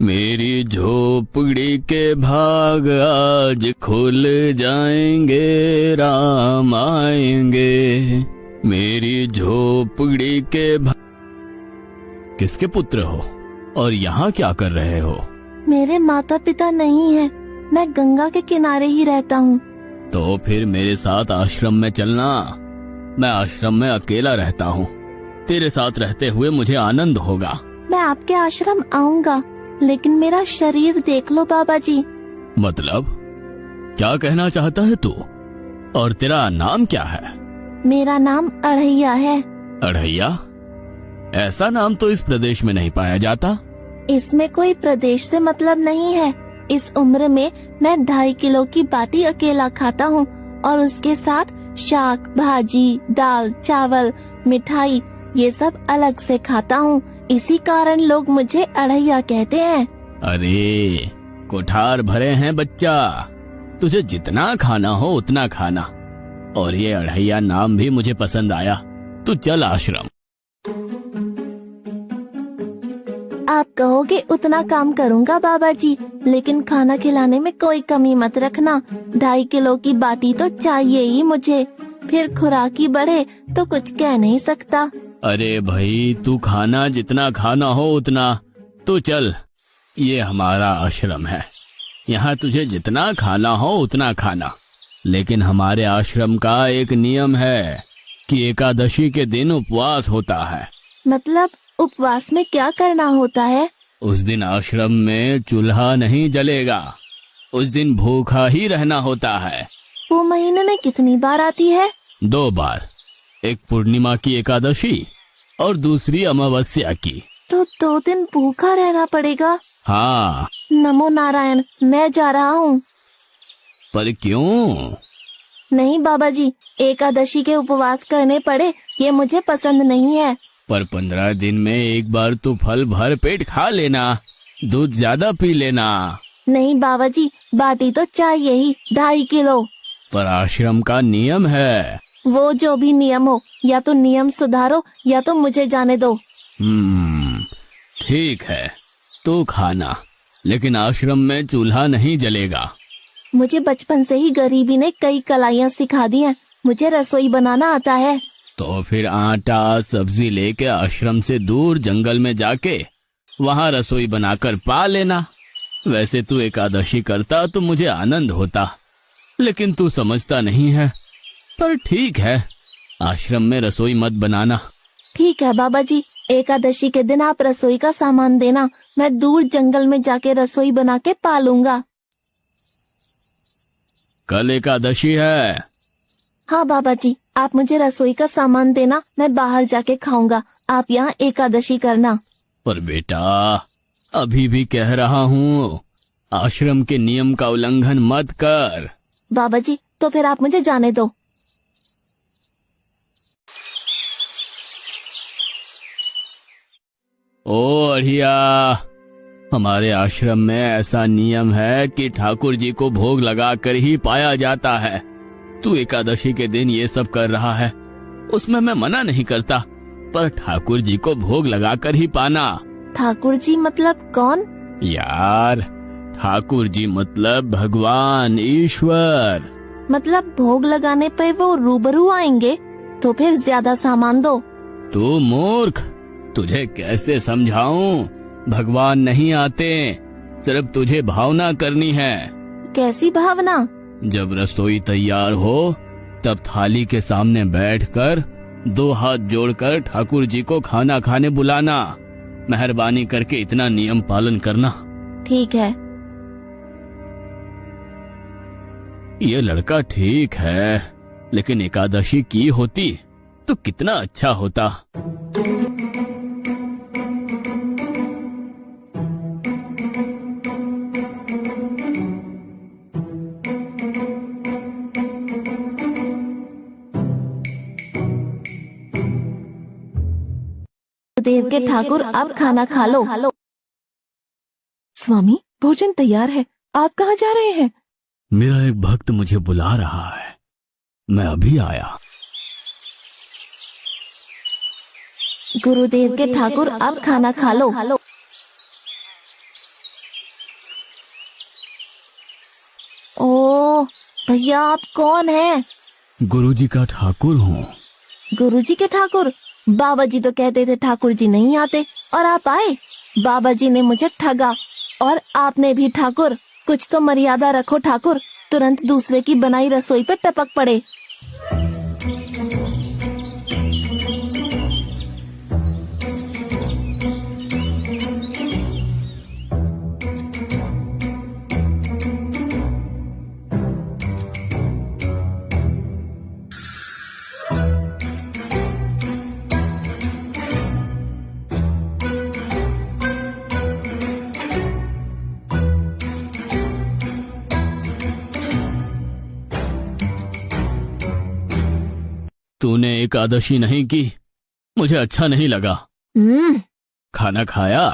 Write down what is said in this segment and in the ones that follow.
मेरी झोपड़ी के भाग आज खुल जाएंगे, राम आएंगे। मेरी झोपड़ी के भाग। किसके पुत्र हो और यहाँ क्या कर रहे हो? मेरे माता पिता नहीं है, मैं गंगा के किनारे ही रहता हूँ। तो फिर मेरे साथ आश्रम में चलना। मैं आश्रम में अकेला रहता हूँ, तेरे साथ रहते हुए मुझे आनंद होगा। मैं आपके आश्रम आऊँगा, लेकिन मेरा शरीर देख लो बाबा जी। मतलब क्या कहना चाहता है तू? और तेरा नाम क्या है? मेरा नाम अढ़ैया है। अढ़ैया? ऐसा नाम तो इस प्रदेश में नहीं पाया जाता। इसमें कोई प्रदेश से मतलब नहीं है। इस उम्र में मैं 2.5 किलो की बाटी अकेला खाता हूँ और उसके साथ शाक, भाजी, दाल, चावल, मिठाई ये सब अलग से खाता हूँ। इसी कारण लोग मुझे अढ़ैया कहते हैं। अरे कोठार भरे हैं बच्चा, तुझे जितना खाना हो उतना खाना। और ये अढ़ैया नाम भी मुझे पसंद आया। तू चल आश्रम। आप कहोगे उतना काम करूँगा बाबा जी, लेकिन खाना खिलाने में कोई कमी मत रखना। 2.5 किलो की बाटी तो चाहिए ही मुझे, फिर खुराकी बढ़े तो कुछ कह नहीं सकता। अरे भाई, तू खाना जितना खाना हो उतना। तो चल, ये हमारा आश्रम है, यहाँ तुझे जितना खाना हो उतना खाना। लेकिन हमारे आश्रम का एक नियम है कि एकादशी के दिन उपवास होता है। मतलब उपवास में क्या करना होता है? उस दिन आश्रम में चूल्हा नहीं जलेगा, उस दिन भूखा ही रहना होता है। वो महीने में कितनी बार आती है? 2 बार, एक पूर्णिमा की एकादशी और दूसरी अमावस्या की। तो 2 दिन भूखा रहना पड़ेगा। हाँ। नमो नारायण, मैं जा रहा हूँ। पर क्यों? नहीं बाबा जी, एकादशी के उपवास करने पड़े ये मुझे पसंद नहीं है। पर 15 दिन में एक बार तो फल भर पेट खा लेना, दूध ज्यादा पी लेना। नहीं बाबा जी, बाटी तो चाहिए ही 2.5 किलो। पर आश्रम का नियम है। वो जो भी नियम हो, या तो नियम सुधारो या तो मुझे जाने दो। ठीक है, तो खाना, लेकिन आश्रम में चूल्हा नहीं जलेगा। मुझे बचपन से ही गरीबी ने कई कलाइयाँ सिखा दी हैं। मुझे रसोई बनाना आता है। तो फिर आटा सब्जी लेके आश्रम से दूर जंगल में जाके वहाँ रसोई बनाकर पा लेना। वैसे तू एकादशी करता तो मुझे आनंद होता, लेकिन तू समझता नहीं है। पर ठीक है, आश्रम में रसोई मत बनाना। ठीक है बाबा जी, एकादशी के दिन आप रसोई का सामान देना, मैं दूर जंगल में जाके रसोई बना के पालूंगा। कल एकादशी है। हाँ बाबा जी, आप मुझे रसोई का सामान देना, मैं बाहर जाके खाऊंगा। आप यहाँ एकादशी करना। पर बेटा, अभी भी कह रहा हूँ, आश्रम के नियम का उल्लंघन मत कर। बाबा जी, तो फिर आप मुझे जाने दो। ओ अढ़िया, हमारे आश्रम में ऐसा नियम है कि ठाकुर जी को भोग लगाकर ही पाया जाता है। तू एकादशी के दिन ये सब कर रहा है, उसमें मैं मना नहीं करता, पर ठाकुर जी को भोग लगाकर ही पाना। ठाकुर जी मतलब कौन? यार, ठाकुर जी मतलब भगवान ईश्वर। मतलब भोग लगाने पे वो रूबरू आएंगे? तो फिर ज्यादा सामान दो। तू मूर्ख, तुझे कैसे समझाऊं? भगवान नहीं आते, सिर्फ तुझे भावना करनी है। कैसी भावना? जब रसोई तैयार हो तब थाली के सामने बैठकर 2 हाथ जोड़कर ठाकुर जी को खाना खाने बुलाना। मेहरबानी करके इतना नियम पालन करना। ठीक है। ये लड़का ठीक है, लेकिन एकादशी की होती तो कितना अच्छा होता। देव के ठाकुर, आप खाना खा लो। स्वामी, भोजन तैयार है, आप कहाँ जा रहे हैं? मेरा एक भक्त मुझे बुला रहा है, मैं अभी आया। गुरुदेव के ठाकुर, आप खाना खा लो। ओ भैया, आप कौन हैं? गुरुजी का ठाकुर हूँ। गुरुजी के ठाकुर? बाबा जी तो कहते थे ठाकुर जी नहीं आते, और आप आए। बाबा जी ने मुझे ठगा, और आपने भी ठाकुर। कुछ तो मर्यादा रखो ठाकुर, तुरंत दूसरे की बनाई रसोई पे टपक पड़े। तूने एकादशी नहीं की, मुझे अच्छा नहीं लगा। खाना खाया?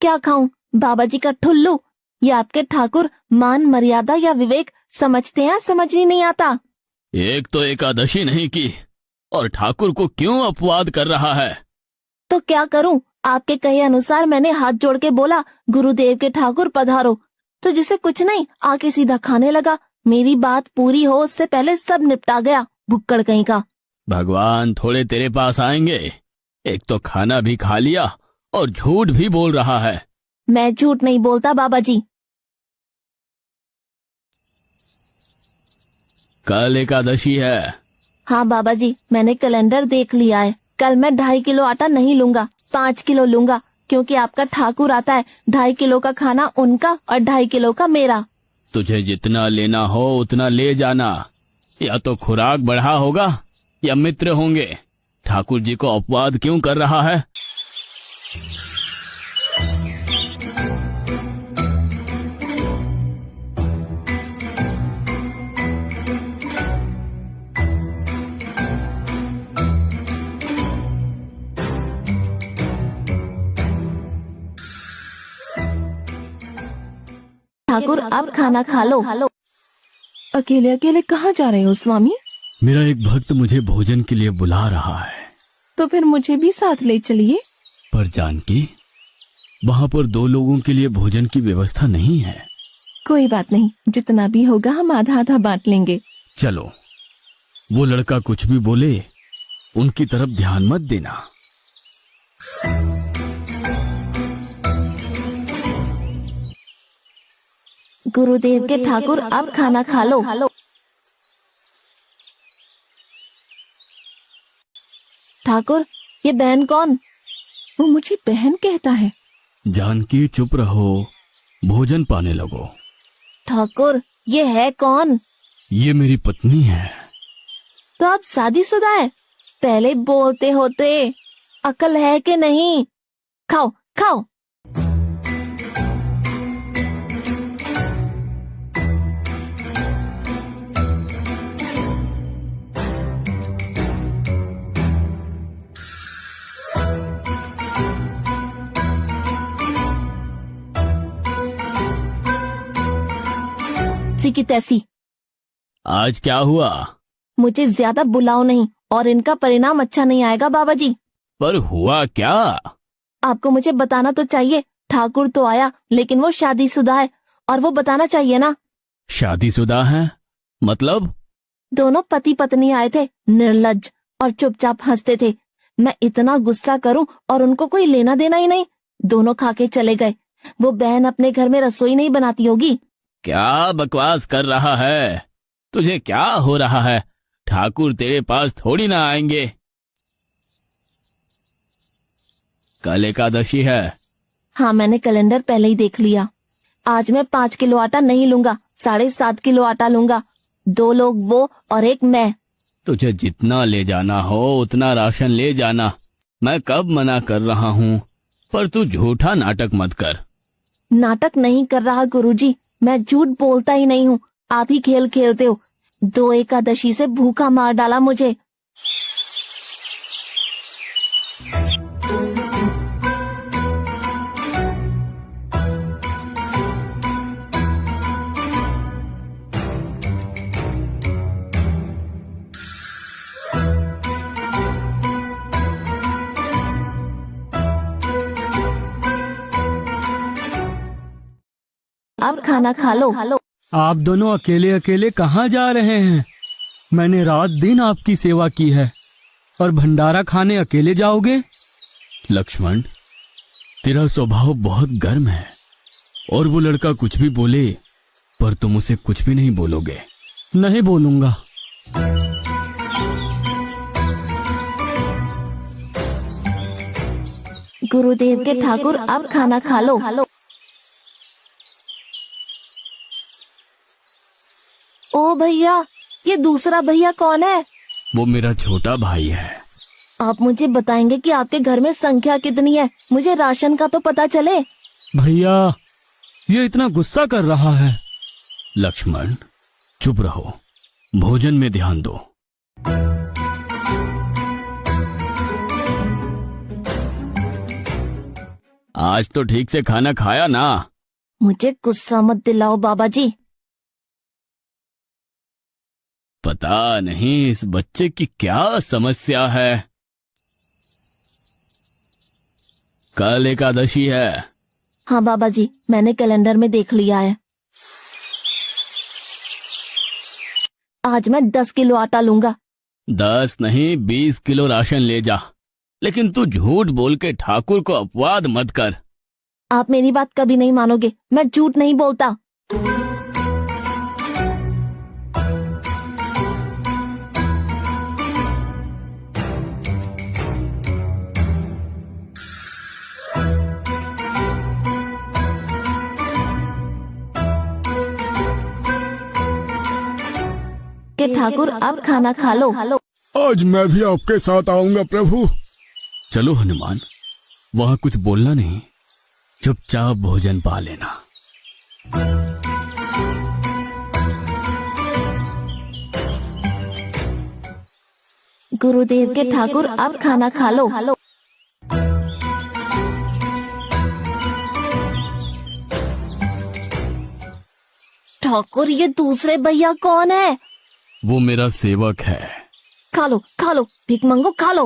क्या खाऊं? बाबा जी का ठुल्लू। ये आपके ठाकुर मान मर्यादा या विवेक समझते हैं, समझ ही नहीं आता। एक तो एकादशी नहीं की और ठाकुर को क्यों अपवाद कर रहा है? तो क्या करूं? आपके कहे अनुसार मैंने हाथ जोड़ के बोला, गुरुदेव के ठाकुर पधारो, तो जिसे कुछ नहीं आके सीधा खाने लगा। मेरी बात पूरी हो उससे पहले सब निपटा गया, भुक्कड़ कहीं का। भगवान थोड़े तेरे पास आएंगे। एक तो खाना भी खा लिया और झूठ भी बोल रहा है। मैं झूठ नहीं बोलता बाबा जी। कल एकादशी है। हाँ बाबा जी, मैंने कैलेंडर देख लिया है। कल मैं 2.5 किलो आटा नहीं लूंगा, 5 किलो लूंगा, क्योंकि आपका ठाकुर आता है। 2.5 किलो का खाना उनका और 2.5 किलो का मेरा। तुझे जितना लेना हो उतना ले जाना। या तो खुराक बढ़ा होगा या मित्र होंगे। ठाकुर जी को अपवाद क्यों कर रहा है? ठाकुर आप खाना खा लो। अकेले अकेले कहाँ जा रहे हो स्वामी? मेरा एक भक्त मुझे भोजन के लिए बुला रहा है। तो फिर मुझे भी साथ ले चलिए। पर जानकी, वहाँ पर 2 लोगों के लिए भोजन की व्यवस्था नहीं है। कोई बात नहीं, जितना भी होगा हम आधा आधा बांट लेंगे। चलो, वो लड़का कुछ भी बोले उनकी तरफ ध्यान मत देना। गुरुदेव के ठाकुर आप खाना खा लो। ठाकुर, ये बहन कौन? वो मुझे बहन कहता है। जानकी चुप रहो, भोजन पाने लगो। ठाकुर, ये है कौन? ये मेरी पत्नी है। तो आप शादीशुदा है? पहले बोलते होते, अकल है कि नहीं? खाओ खाओ। की तैसी। आज क्या हुआ? मुझे ज्यादा बुलाओ नहीं, और इनका परिणाम अच्छा नहीं आएगा बाबा जी। पर हुआ क्या? आपको मुझे बताना तो चाहिए। ठाकुर तो आया, लेकिन वो शादीशुदा है, और वो बताना चाहिए ना। शादीशुदा है मतलब? दोनों पति पत्नी आए थे, निर्लज्ज, और चुपचाप हंसते थे। मैं इतना गुस्सा करूं और उनको कोई लेना देना ही नहीं। दोनों खा के चले गए। वो बहन अपने घर में रसोई नहीं बनाती होगी। क्या बकवास कर रहा है? तुझे क्या हो रहा है? ठाकुर तेरे पास थोड़ी ना आएंगे। कल एकादशी है। हाँ, मैंने कैलेंडर पहले ही देख लिया। आज मैं 5 किलो आटा नहीं लूंगा, 7.5 किलो आटा लूंगा। 2 लोग वो और एक मैं। तुझे जितना ले जाना हो उतना राशन ले जाना। मैं कब मना कर रहा हूँ, पर तू झूठा नाटक मत कर। नाटक नहीं कर रहा गुरुजी, मैं झूठ बोलता ही नहीं हूँ। आप ही खेल खेलते हो। 2 एकादशी से भूखा मार डाला मुझे। अब खाना खा लो। आप दोनों अकेले अकेले कहाँ जा रहे हैं? मैंने रात दिन आपकी सेवा की है और भंडारा खाने अकेले जाओगे? लक्ष्मण, तेरा स्वभाव बहुत गर्म है और वो लड़का कुछ भी बोले पर तुम उसे कुछ भी नहीं बोलोगे। नहीं बोलूंगा। गुरुदेव के ठाकुर अब खाना खा लो। ओ भैया, ये दूसरा भैया कौन है? वो मेरा छोटा भाई है। आप मुझे बताएंगे कि आपके घर में संख्या कितनी है? मुझे राशन का तो पता चले। भैया, ये इतना गुस्सा कर रहा है। लक्ष्मण, चुप रहो, भोजन में ध्यान दो। आज तो ठीक से खाना खाया ना? मुझे गुस्सा मत दिलाओ बाबा जी। पता नहीं इस बच्चे की क्या समस्या है। कल एकादशी है। हाँ बाबा जी, मैंने कैलेंडर में देख लिया है। आज मैं 10 किलो आटा लूंगा। 10 नहीं 20 किलो राशन ले जा, लेकिन तू झूठ बोल के ठाकुर को अपवाद मत कर। आप मेरी बात कभी नहीं मानोगे, मैं झूठ नहीं बोलता। के ठाकुर अब खाना खा लो। आज मैं भी आपके साथ आऊंगा प्रभु। चलो हनुमान, वहां कुछ बोलना नहीं, चुपचाप भोजन पा लेना। गुरुदेव के ठाकुर अब खाना खा लो। ठाकुर, ये दूसरे भैया कौन है? वो मेरा सेवक है। खा लो खा लो, भीख मंगो खा लो।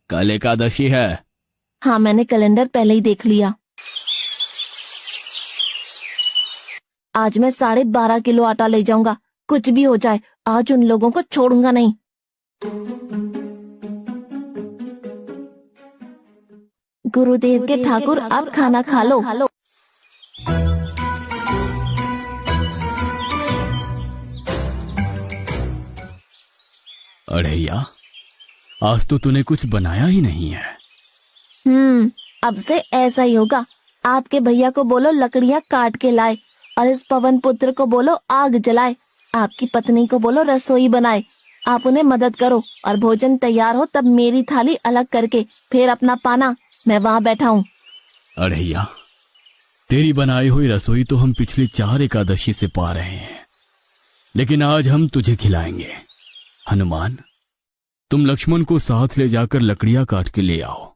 कल एकादशी है। हाँ, मैंने कैलेंडर पहले ही देख लिया। आज मैं 12.5 किलो आटा ले जाऊंगा। कुछ भी हो जाए, आज उन लोगों को छोड़ूंगा नहीं। गुरुदेव के ठाकुर अब खाना खा लो। अड़ैया, आज तो तूने कुछ बनाया ही नहीं है। अब से ऐसा ही होगा। आपके भैया को बोलो लकड़ियाँ काट के लाए और इस पवन पुत्र को बोलो आग जलाए। आपकी पत्नी को बोलो रसोई बनाए। आप उन्हें मदद करो और भोजन तैयार हो तब मेरी थाली अलग करके फिर अपना पाना। मैं वहाँ बैठा हूँ। अड़ैया, तेरी बनाई हुई रसोई तो हम पिछली 4 एकादशी से पा रहे हैं, लेकिन आज हम तुझे खिलाएंगे। हनुमान, तुम लक्ष्मण को साथ ले जाकर लकड़ियां काट के ले आओ।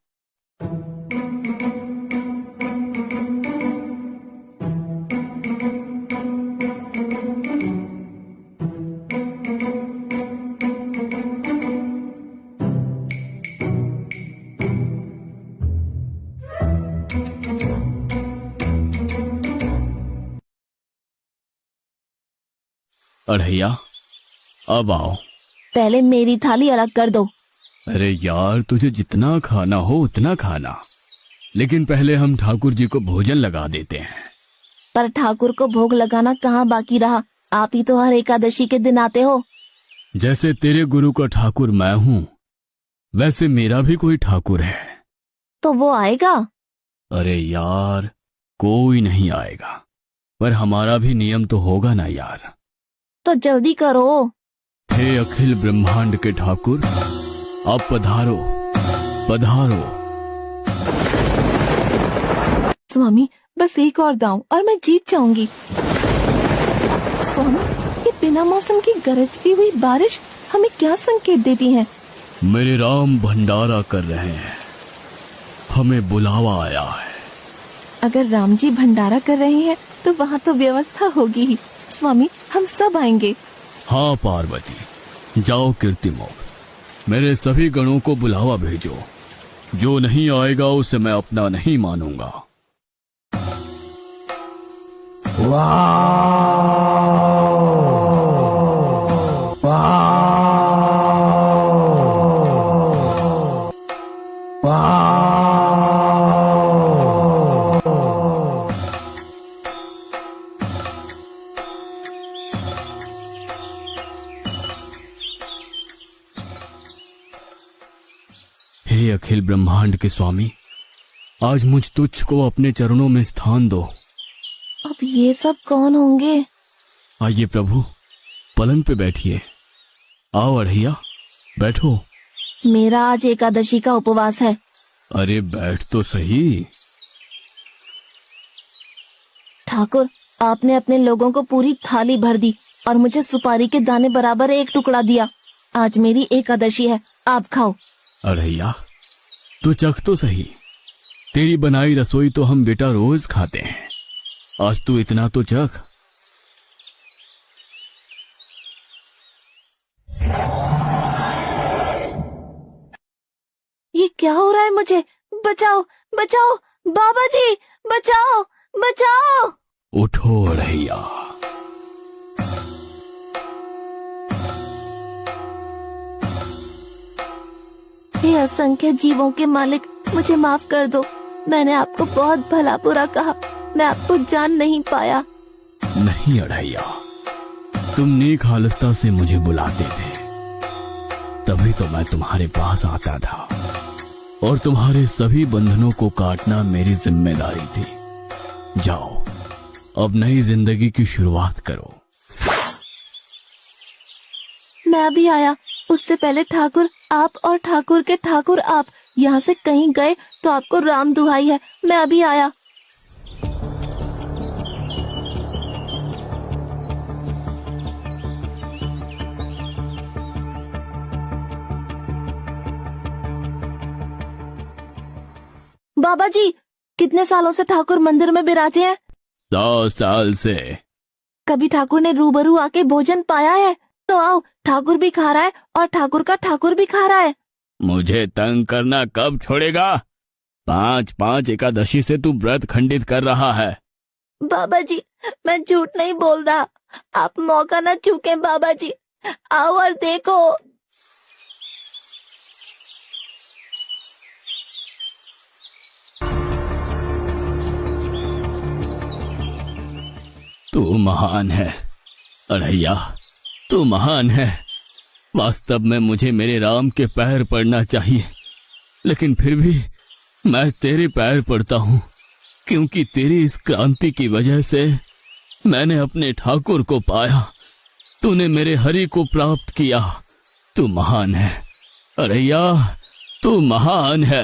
अड़ैया, अब आओ। पहले मेरी थाली अलग कर दो। अरे यार, तुझे जितना खाना हो उतना खाना, लेकिन पहले हम ठाकुर जी को भोजन लगा देते हैं। पर ठाकुर को भोग लगाना कहाँ बाकी रहा? आप ही तो हर एकादशी के दिन आते हो। जैसे तेरे गुरु का ठाकुर मैं हूँ, वैसे मेरा भी कोई ठाकुर है। तो वो आएगा? अरे यार, कोई नहीं आएगा, पर हमारा भी नियम तो होगा ना यार। तो जल्दी करो। हे अखिल ब्रह्मांड के ठाकुर, आप पधारो पधारो। स्वामी, बस एक और दांव और मैं जीत जाऊंगी। स्वामी, ये बिना मौसम की गरजती हुई बारिश हमें क्या संकेत देती है? मेरे राम भंडारा कर रहे हैं, हमें बुलावा आया है। अगर राम जी भंडारा कर रहे हैं तो वहाँ तो व्यवस्था होगी ही। स्वामी, हम सब आएंगे। हाँ पार्वती, जाओ कीर्तिमोग, मेरे सभी गणों को बुलावा भेजो। जो नहीं आएगा उसे मैं अपना नहीं मानूंगा। हे अखिल ब्रह्मांड के स्वामी, आज मुझ तुच्छ को अपने चरणों में स्थान दो। अब ये सब कौन होंगे? आइए प्रभु, पलंग पे बैठिए। आओ अढ़ैया, बैठो। मेरा आज एकादशी का उपवास है। अरे बैठ तो सही। ठाकुर, आपने अपने लोगों को पूरी थाली भर दी और मुझे सुपारी के दाने बराबर एक टुकड़ा दिया। आज मेरी एकादशी है, आप खाओ। अढ़ैया, तू चख तो सही। तेरी बनाई रसोई तो हम बेटा रोज खाते हैं, आज तू इतना तो चख। ये क्या हो रहा है मुझे? बचाओ बचाओ, बाबा जी बचाओ बचाओ। उठो अढ़ैया। हे असंख्य जीवों के मालिक, मुझे माफ कर दो। मैंने आपको बहुत भला बुरा कहा, मैं आपको जान नहीं पाया। नहीं अढ़ैया, तुम नेक हालस्ता से मुझे बुलाते थे, तभी तो मैं तुम्हारे पास आता था, और तुम्हारे सभी बंधनों को काटना मेरी जिम्मेदारी थी। जाओ, अब नई जिंदगी की शुरुआत करो। मैं अभी आया। उससे पहले ठाकुर आप और ठाकुर के ठाकुर आप यहाँ से कहीं गए तो आपको राम दुहाई है, मैं अभी आया। बाबा जी, कितने सालों से ठाकुर मंदिर में विराजे हैं? 100 साल से। कभी ठाकुर ने रूबरू आके भोजन पाया है? तो आओ, ठाकुर भी खा रहा है और ठाकुर का ठाकुर भी खा रहा है। मुझे तंग करना कब छोड़ेगा? 5-5 एकादशी से तू व्रत खंडित कर रहा है। बाबा जी, मैं झूठ नहीं बोल रहा, आप मौका न चूकें बाबा जी, आओ और देखो। तू महान है अढ़ैया, तू महान है। वास्तव में मुझे मेरे राम के पैर पड़ना चाहिए, लेकिन फिर भी मैं तेरे पैर पड़ता हूँ, क्योंकि तेरी इस क्रांति की वजह से मैंने अपने ठाकुर को पाया। तूने मेरे हरि को प्राप्त किया। तू महान है अढ़ैया, तू महान है।